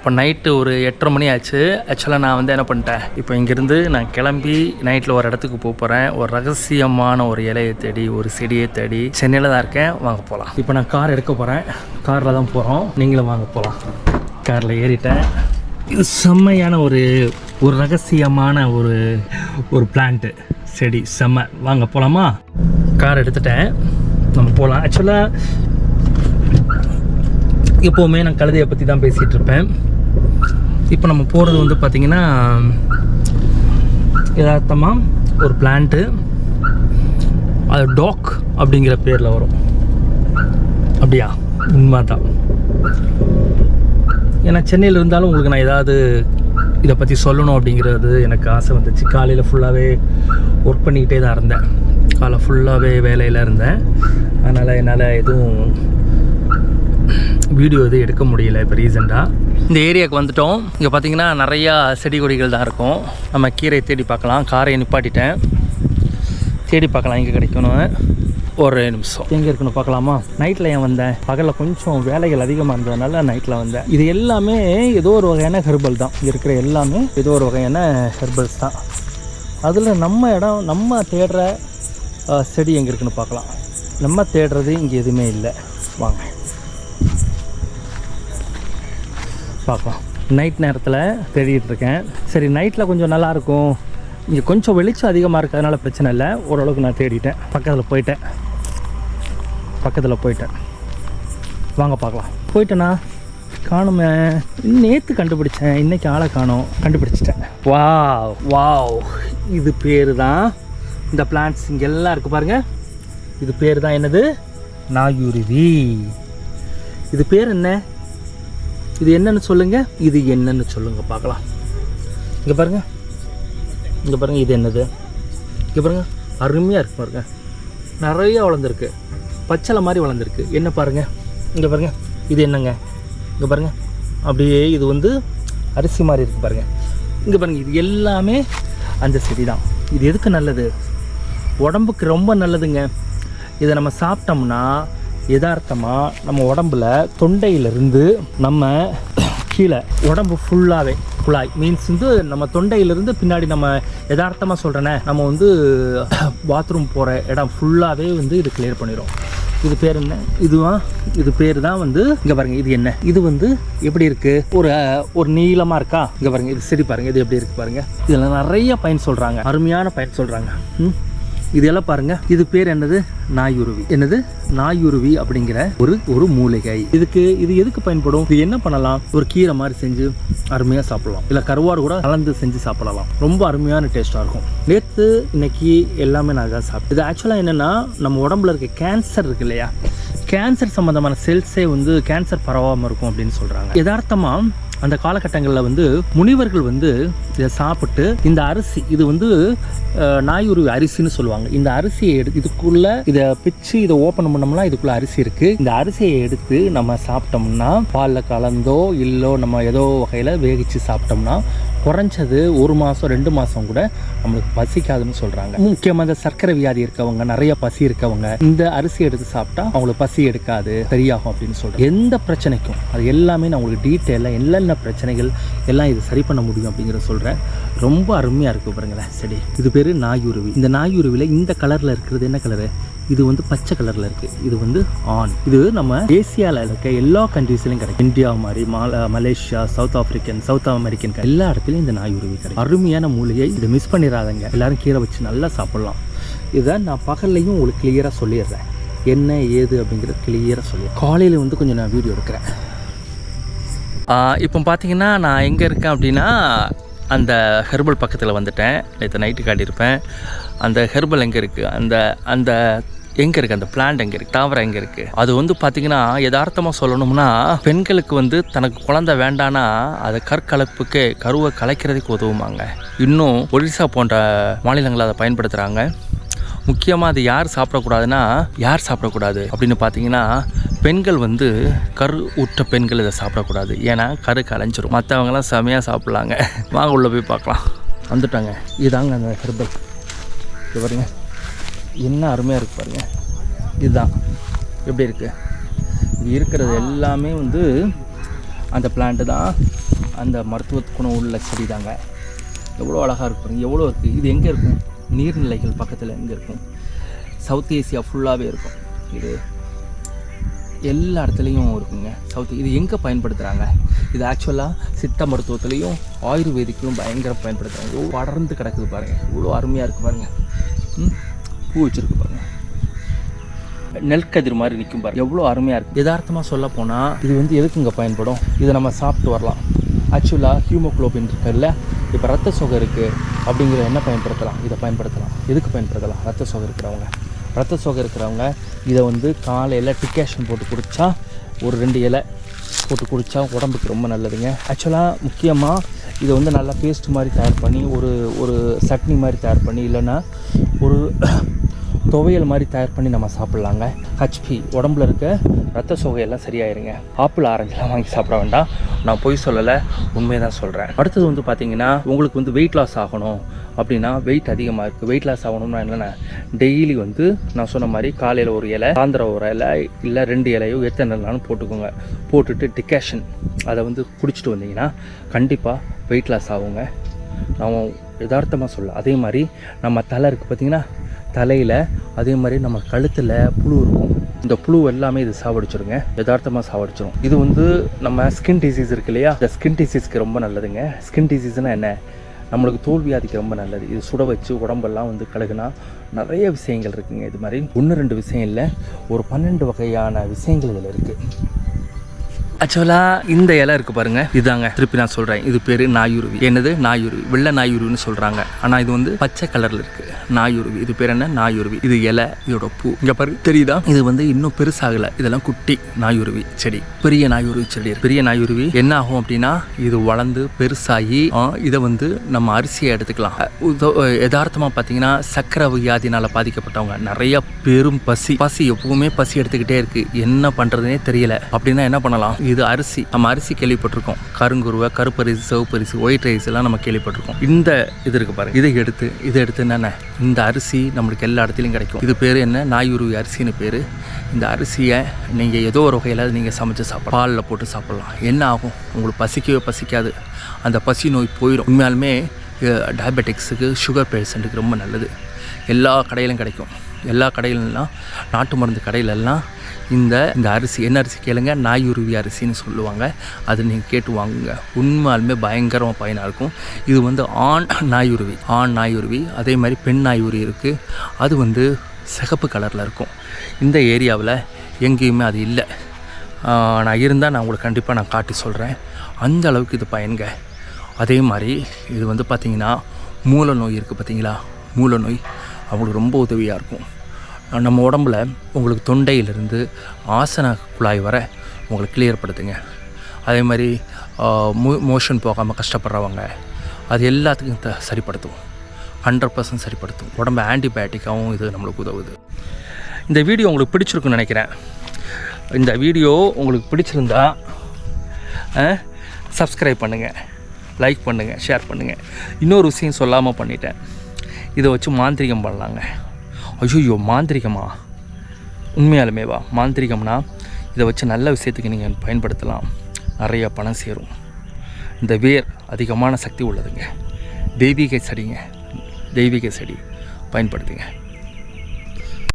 இப்போ நைட்டு ஒரு 8:30 மணி ஆச்சு. ஆக்சுவலாக நான் வந்து என்ன பண்ணிட்டேன், இப்போ இங்கேருந்து நான் கிளம்பி நைட்டில் ஒரு இடத்துக்கு போகிறேன். ஒரு ரகசியமான ஒரு இலையை தேடி, ஒரு செடியை தேடி. சென்னையில் தான் இருக்கேன், வாங்க போகலாம். இப்போ நான் கார் எடுக்க போகிறேன், காரில் தான் போகிறோம். நீங்களும் வாங்க போகலாம். காரில் ஏறிட்டேன். இது செம்மையான ஒரு ரகசியமான ஒரு பிளான்ட்டு செடி, செம்ம. வாங்க போகலாமா? கார் எடுத்துட்டேன், நம்ம போகலாம். ஆக்சுவலாக எப்போவுமே நான் கழுதையை பற்றி தான் பேசிகிட்டு இருப்பேன். இப்போ நம்ம போகிறது வந்து பார்த்திங்கன்னா யதார்த்தமாக ஒரு பிளான்ட்டு, அது டாக் அப்படிங்கிற பேரில் வரும். அப்படியா? உண்மை தான். ஏன்னா சென்னையில் இருந்தாலும் உங்களுக்கு நான் ஏதாவது இதை பற்றி சொல்லணும் அப்படிங்கிறது எனக்கு ஆசை வந்துச்சு. காலையில் ஃபுல்லாகவே ஒர்க் பண்ணிக்கிட்டே தான் இருந்தேன், காலை ஃபுல்லாகவே வேலையில் இருந்தேன். அதனால் என்னால் எதுவும் வீடியோ எதுவும் எடுக்க முடியல. இப்போ ரீசெண்டாக இந்த ஏரியாவுக்கு வந்துட்டோம். இங்கே பார்த்தீங்கன்னா நிறையா செடி கொடிகள் தான் இருக்கும். நம்ம கீரை தேடி பார்க்கலாம். காரை நிப்பாட்டிட்டேன், தேடி பார்க்கலாம் எங்கே கிடைக்கணும். ஒரு நிமிஷம், எங்கே இருக்குன்னு பார்க்கலாமா? நைட்டில் ஏன் வந்தேன், பகலில் கொஞ்சம் வேலைகள் அதிகமாக இருந்ததுனால நைட்டில் வந்தேன். இது எல்லாமே ஏதோ ஒரு வகையான ஹெர்பல் தான். இங்கே இருக்கிற எல்லாமே ஏதோ ஒரு வகையான ஹெர்பல்ஸ் தான். அதில் நம்ம இடம், நம்ம தேடுற செடி எங்கே இருக்குன்னு பார்க்கலாம். நம்ம தேடுறது இங்கே எதுவுமே இல்லை. வாங்க பார்க்கலாம். நைட் நேரத்தில் தேடிட்டு இருக்கேன். சரி, நைட்டில் கொஞ்சம் நல்லாயிருக்கும், இங்கே கொஞ்சம் வெளிச்சம் அதிகமாக இருக்கிறதுனால பிரச்சனை இல்லை. ஓரளவுக்கு நான் தேடிட்டேன். பக்கத்தில் போயிட்டேன். வாங்க பார்க்கலாம். போயிட்டேண்ணா, காணுமே. நேற்று கண்டுபிடிச்சேன், இன்றைக்கி ஆளை காணோம். கண்டுபிடிச்சிட்டேன். வாவ், இது பேர் தான் இந்த பிளான்ட்ஸ் இங்கே எல்லாம் இருக்குது பாருங்கள். இது பேர் தான் என்னது? நாயுருவி. இது பேர் என்ன? இது என்னன்னு சொல்லுங்கள். இது என்னன்னு சொல்லுங்கள் பார்க்கலாம். இங்கே பாருங்கள், இது என்னது? இங்கே பாருங்கள், அருமையாக இருக்குது பாருங்கள். நிறையா வளர்ந்துருக்கு, பச்சளை மாதிரி வளர்ந்துருக்கு. என்ன பாருங்கள், இங்கே பாருங்கள். இது என்னங்க? இங்கே பாருங்கள், அப்படியே இது வந்து அரிசி மாதிரி இருக்குது பாருங்கள். இங்கே பாருங்கள், இது எல்லாமே அந்த செடி தான். இது எதுக்கு நல்லது? உடம்புக்கு ரொம்ப நல்லதுங்க. இதை நம்ம சாப்பிட்டோம்னா யதார்த்தமாக நம்ம உடம்புல தொண்டையிலிருந்து நம்ம கீழே உடம்பு ஃபுல்லாகவே, குழாய் மீன்ஸ் வந்து நம்ம தொண்டையிலிருந்து பின்னாடி நம்ம யதார்த்தமாக சொல்கிறேனே, நம்ம வந்து பாத்ரூம் போகிற இடம் ஃபுல்லாகவே வந்து இது கிளியர் பண்ணிடும். இது பேர் என்ன? இது பேர் தான் வந்து, இங்கே பாருங்கள். இது என்ன? இது வந்து எப்படி இருக்குது? ஒரு நீளமாக இருக்கா? இங்கே பாருங்கள், இது சரி பாருங்கள், இது எப்படி இருக்குது பாருங்கள். இதில் நிறைய பயன் சொல்கிறாங்க, அருமையான பயன் சொல்கிறாங்க. இதெல்லாம் பாருங்க. இது பேர் என்னது? நாயுருவி. என்னது? நாயுருவி அப்படிங்கிற ஒரு மூலிகை. இது எதுக்கு பயன்படும்? இது என்ன பண்ணலாம்? ஒரு கீரை மாதிரி செஞ்சு அருமையாக சாப்பிடலாம், இல்லை கருவாடு கூட கலந்து செஞ்சு சாப்பிடலாம். ரொம்ப அருமையான டேஸ்ட்டாக இருக்கும். நேற்று இன்னைக்கு எல்லாமே நான் தான் சாப்பிட்டேன். இது ஆக்சுவலாக என்னென்னா, நம்ம உடம்புல இருக்க கேன்சர் இருக்கு இல்லையா, கேன்சர் சம்மந்தமான செல்ஸே வந்து கேன்சர் பரவாமல் இருக்கும் அப்படின்னு சொல்கிறாங்க. யதார்த்தமாக அந்த காலகட்டங்களில் வந்து முனிவர்கள் வந்து இதை சாப்பிட்டு, இந்த அரிசி, இது வந்து நாயுருவி அரிசின்னு சொல்லுவாங்க. இந்த அரிசியை இதுக்குள்ளே இதை பிச்சு இதை ஓப்பன் பண்ணோம்னா இதுக்குள்ளே அரிசி இருக்குது. இந்த அரிசியை எடுத்து நம்ம சாப்பிட்டோம்னா, பாலில் கலந்தோ இல்லோ நம்ம ஏதோ வகையில் வேகிச்சு சாப்பிட்டோம்னா குறைஞ்சது 1 மாதம் 2 மாதம் கூட நம்மளுக்கு பசிக்காதுன்னு சொல்கிறாங்க. முக்கியமாக இந்த சர்க்கரை வியாதி இருக்கவங்க, நிறைய பசி இருக்கவங்க இந்த அரிசி எடுத்து சாப்பிட்டா அவங்களுக்கு பசி எடுக்காது, சரியாகும் அப்படின்னு சொல்கிறாங்க. எந்த பிரச்சனைக்கும் அது எல்லாமே நான் உங்களுக்கு டீட்டெயிலாக என்னென்ன பிரச்சனைகள் எல்லாம் இது சரி பண்ண முடியும் அப்படிங்கிறத சொல்கிறேன். ரொம்ப அருமையாக இருக்குது பாருங்களேன் செடி. இது பேர் நாயுருவி. இந்த நாயுருவியில் இந்த கலரில் இருக்கிறது என்ன கலரு? இது வந்து பச்சை கலரில் இருக்குது. இது வந்து ஆன். இது நம்ம ஏசியாவில் இருக்க எல்லா கண்ட்ரீஸ்லையும் கிடைக்கும். இந்தியா மாதிரி, மலேசியா, சவுத் அமெரிக்கன் எல்லா இடத்துலையும் இந்த நாயுருவி கிடைக்கும். அருமையான மூலிகை. இதை மிஸ் பண்ணிடாதங்க. எல்லாரும் கீரை வச்சு நல்லா சாப்பிட்லாம். இதை நான் பகல்லையும் உங்களுக்கு கிளியராக சொல்லிடுறேன், என்ன ஏது அப்படிங்கிறத கிளியராக சொல்லிடுறேன். காலையில் வந்து கொஞ்சம் நான் வீடியோ எடுக்கிறேன். இப்போ பார்த்தீங்கன்னா நான் எங்கே இருக்கேன் அப்படின்னா, அந்த ஹெர்பல் பக்கத்தில் வந்துட்டேன். நேற்று நைட்டு காட்டியிருப்பேன். அந்த ஹெர்பல் எங்கே இருக்குது, அந்த எங்கே இருக்குது, அந்த பிளான்ட் எங்கே இருக்குது, தாவரம் எங்கே இருக்குது? அது வந்து பார்த்திங்கன்னா யதார்த்தமாக சொல்லணும்னா, பெண்களுக்கு வந்து தனக்கு குழந்தை வேண்டானா அதை கற்கலப்புக்கு கருவை கலைக்கிறதுக்கு உதவுமாங்க. இன்னும் ஒடிசா போன்ற மாநிலங்களில் அதை பயன்படுத்துகிறாங்க. முக்கியமாக அது யார் சாப்பிடக்கூடாது அப்படின்னு பார்த்தீங்கன்னா, பெண்கள் வந்து கரு ஊற்ற பெண்கள் இதை சாப்பிடக்கூடாது. ஏன்னா கரு கலைஞ்சிரும். மற்றவங்களாம் செமையாக சாப்பிட்லாங்க. வாங்க உள்ளே போய் பார்க்கலாம். வந்துட்டாங்க. இதுதாங்க அந்த ஹெர்பல். இது பாருங்க, என்ன அருமையாக இருக்குது பாருங்கள். இதுதான் எப்படி இருக்குது. இது இருக்கிறது எல்லாமே வந்து அந்த பிளான்ட்டு தான் அந்த மருத்துவ குணம் உள்ள செடி தாங்க. எவ்வளோ அழகாக இருக்கும், எவ்வளோ இருக்குது. இது எங்கே இருக்கும்? நீர்நிலைகள் பக்கத்தில் எங்கே இருக்கும்? சவுத் ஏசியா ஃபுல்லாகவே இருக்கும். இது எல்லா இடத்துலையும் இருக்குங்க இது எங்கே பயன்படுத்துகிறாங்க? இது ஆக்சுவலாக சித்த மருத்துவத்துலேயும் ஆயுர்வேதிக்கிலும் பயங்கர பயன்படுத்துகிறாங்க. எவ்வளோ படர்ந்து கிடக்குது பாருங்கள், இவ்வளோ அருமையாக இருக்குது பாருங்கள். பூ வச்சுருக்கு பாருங்கள், நெல்கதிர் மாதிரி நிற்கும் பாருங்கள், எவ்வளோ அருமையாக இருக்குது. யதார்த்தமாக சொல்ல போனால் இது எதுக்கு இங்கே பயன்படும்? இதை நம்ம சாப்பிட்டு வரலாம். ஆக்சுவலாக ஹியூமோக்ளோபின் இருக்குல்ல, இப்போ ரத்த சோகை இருக்குது அப்படிங்கிற என்ன பயன்படுத்தலாம்? இதை பயன்படுத்தலாம். எதுக்கு பயன்படுத்தலாம்? ரத்த சோகை இருக்கிறவங்க இதை காலையில் டிகாஷன் போட்டு குடித்தா, ஒரு 2 இலை போட்டு குடித்தா உடம்புக்கு ரொம்ப நல்லதுங்க. ஆக்சுவலாக முக்கியமாக இதை நல்லா பேஸ்ட் மாதிரி தயார் பண்ணி ஒரு சட்னி மாதிரி தயார் பண்ணி, இல்லைன்னா ஒரு துவையல் மாதிரி தயார் பண்ணி நம்ம சாப்பிட்லாங்க. ஹச்பி உடம்புல இருக்க ரத்த சோகையெல்லாம் சரியாயிருங்க. ஆப்பிள் ஆரஞ்செலாம் வாங்கி சாப்பிட வேண்டாம், நான் பொய் சொல்லலை, உண்மையை தான் சொல்கிறேன். அடுத்தது பார்த்திங்கன்னா உங்களுக்கு வெயிட் லாஸ் ஆகணும் அப்படின்னா, வெயிட் அதிகமாக இருக்குது, வெயிட் லாஸ் ஆகணும்னா என்னென்ன, டெய்லி நான் சொன்ன மாதிரி காலையில் ஒரு இலை, சாயந்தரம் ஒரு இலை, இல்லை 2 இலையோ எத்தனை நாளும் போட்டுக்கோங்க. போட்டுட்டு டிகாஷன் அதை குடிச்சிட்டு வந்தீங்கன்னா கண்டிப்பாக வெயிட் லாஸ் ஆகுங்க. நான் யதார்த்தமாக சொல்ல. அதே மாதிரி நம்ம தலை இருக்குது பார்த்திங்கன்னா, தலையில் அதே மாதிரி நம்ம கழுத்தில் புழு இருக்கும். இந்த புழு எல்லாமே இது சாவடிச்சிருங்க, யதார்த்தமாக சாவடிச்சிடும். இது நம்ம ஸ்கின் டிசீஸ் இருக்கு இல்லையா, இந்த ஸ்கின் டிசீஸ்க்கு ரொம்ப நல்லதுங்க. ஸ்கின் டிசீஸ்னால் என்ன? நம்மளுக்கு தோல் வியாதிக்கு ரொம்ப நல்லது. இது சுட வச்சு உடம்பெல்லாம் கழுகுனா நிறைய விஷயங்கள் இருக்குங்க. இது மாதிரி 1-2 விஷயம் இல்லை, ஒரு 12 வகையான விஷயங்கள் இதில் இருக்குது. ஆக்சுவலாக இந்த இலை இருக்குது பாருங்கள், இதுதாங்க திருப்பி நான் சொல்கிறேன், இது பேர் நாயுருவி. என்னது? நாயுருவி, வெள்ளை நாயுருவின்னு சொல்கிறாங்க. ஆனால் இது பச்சை கலரில் இருக்குது நாயுருவி. இது பேர் என்ன? நாயுருவி. இது இலை, இதோட பூ இங்கே பாரு, தெரியுதா? இது இன்னும் பெருசாகலை, இதெல்லாம் குட்டி நாயுருவி செடி. பெரிய நாயுருவி செடி, பெரிய நாயுருவி என்ன ஆகும் அப்படின்னா, இது வளர்ந்து பெருசாகி இதை நம்ம அரிசியை எடுத்துக்கலாம். யதார்த்தமாக பார்த்தீங்கன்னா, சக்கரை வியாதினால் பாதிக்கப்பட்டவங்க நிறைய பெரும் பசி எப்பவுமே பசி எடுத்துக்கிட்டே இருக்குது, என்ன பண்ணுறதுனே தெரியல அப்படின்னா என்ன பண்ணலாம்? இது அரிசி, நம்ம அரிசி கேள்விப்பட்டிருக்கோம், கருங்குருவை, கருப்பரிசி, சிவப்பரிசி, ஒயிட் ரைஸ் எல்லாம் நம்ம கேள்விப்பட்டிருக்கோம். இந்த இது இருக்கு பாருங்க, இதை எடுத்து என்னென்ன, இந்த அரிசி நம்மளுக்கு எல்லா இடத்துலையும் கிடைக்கும். இது பேர் என்ன? நாயுருவி அரிசின்னு பேர். இந்த அரிசியை நீங்கள் ஏதோ ஒரு வகையில் நீங்கள் சமைச்சு சாப்பிடலாம், பாலில் போட்டு சாப்பிட்லாம். என்ன ஆகும்? உங்களுக்கு பசிக்கவே பசிக்காது, அந்த பசி நோய் போயிடும். உண்மையாலுமே டயபெட்டிக்ஸுக்கு, சுகர் பேஷண்ட்டுக்கு ரொம்ப நல்லது. எல்லா கடையிலும் கிடைக்கும். எல்லா கடையிலலாம், நாட்டு மருந்து கடையிலெல்லாம் இந்த அரிசி, என்ன அரிசி கேளுங்க, நாயுருவி அரிசின்னு சொல்லுவாங்க. அது நீங்கள் கேட்டு வாங்குங்க, உண்மையாலுமே பயங்கரமாக பயனாக இருக்கும். இது ஆண் நாயுருவி. அதே மாதிரி பெண் நாயுருவி இருக்குது, அது சிகப்பு கலரில் இருக்கும். இந்த ஏரியாவில் எங்கேயுமே அது இல்லை. நான் இருந்தால் நான் உங்களுக்கு கண்டிப்பாக நான் காட்டி சொல்கிறேன், அந்த அளவுக்கு இது பயன்க. அதே மாதிரி இது பார்த்திங்கன்னா, மூல நோய் இருக்குது பார்த்திங்களா, மூல நோய் அவங்களுக்கு ரொம்ப உதவியாக இருக்கும். நம்ம உடம்புல உங்களுக்கு தொண்டையிலிருந்து ஆசன குழாய் வர உங்களுக்கு கிளியர் படுத்துங்க. அதே மாதிரி மோஷன் போகாமல் கஷ்டப்படுறவங்க, அது எல்லாத்துக்கும் சரிப்படுத்தும், 100% சரிப்படுத்தும். உடம்பு ஆன்டிபயோட்டிக்காகவும் இது நம்மளுக்கு உதவுது. இந்த வீடியோ உங்களுக்கு பிடிச்சிருக்குன்னு நினைக்கிறேன். இந்த வீடியோ உங்களுக்கு பிடிச்சிருந்தா சப்ஸ்கிரைப் பண்ணுங்கள், லைக் பண்ணுங்கள், ஷேர் பண்ணுங்கள். இன்னொரு விஷயம் சொல்லாமல் பண்ணிட்டேன், இதை வச்சு மாந்திரிகம் பண்ணலாங்க. ஐயோ, மாந்திரிகமா? உண்மையாலுமே மாந்திரிகம்னா இதை வச்சு நல்ல விஷயத்துக்கு நீங்கள் பயன்படுத்தலாம், நிறைய பணம் சேரும். இந்த வேர் அதிகமான சக்தி உள்ளதுங்க. தெய்வீக செடி பயன்படுத்துங்க.